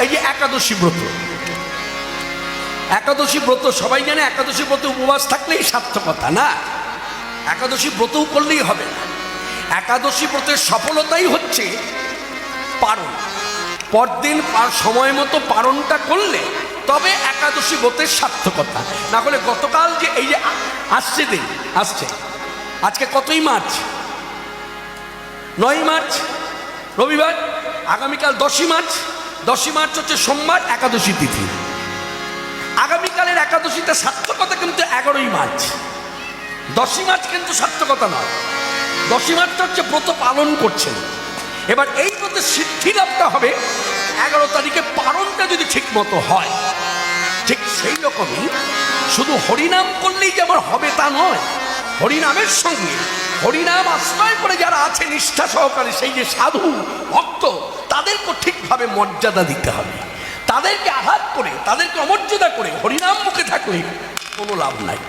এই যে একাদশী ব্রত, একাদশী ব্রত সবাই জানে একাদশী ব্রতে উপবাস থাকলেই সার্থকতা না, একাদশী ব্রতও করলেই হবে না। একাদশী ব্রতের সফলতাই হচ্ছে পারণ, পরদিন সময় মতো পারণটা করলে তবে একাদশী ব্রতের সার্থকতা। না হলে গতকাল যে এই যে আসছে দিন আসছে, আজকে কতই মার্চ, 9 মার্চ রবিবার, আগামীকাল 10ই মার্চ, 10ই মার্চ হচ্ছে সোমবার, একাদশী তিথি। আগামীকালের একাদশীতে সার্থকতা কিন্তু 11ই মার্চ, 10ই মার্চ কিন্তু সার্থকতা নয়। 10ই মার্চ হচ্ছে ব্রত পালন করছেন। এবার এই ব্রতের সিদ্ধি লাভটা হবে 11 তারিখে পালনটা যদি ঠিক মতো হয়। ঠিক সেই রকমই শুধু হরিনাম করলেই যে আমার হবে তা নয়, হরিনামের সঙ্গে হরিনাম আশ্রয় করে যারা আছে নিষ্ঠা সহকারে, সেই যে সাধু ভক্ত, তাদেরকে ঠিকভাবে মর্যাদা দিতে হবে। তাদেরকে আঘাত করে, তাদেরকে অমর্যাদা করে হরিনাম মুখে থাকলে কোনো লাভ নাই।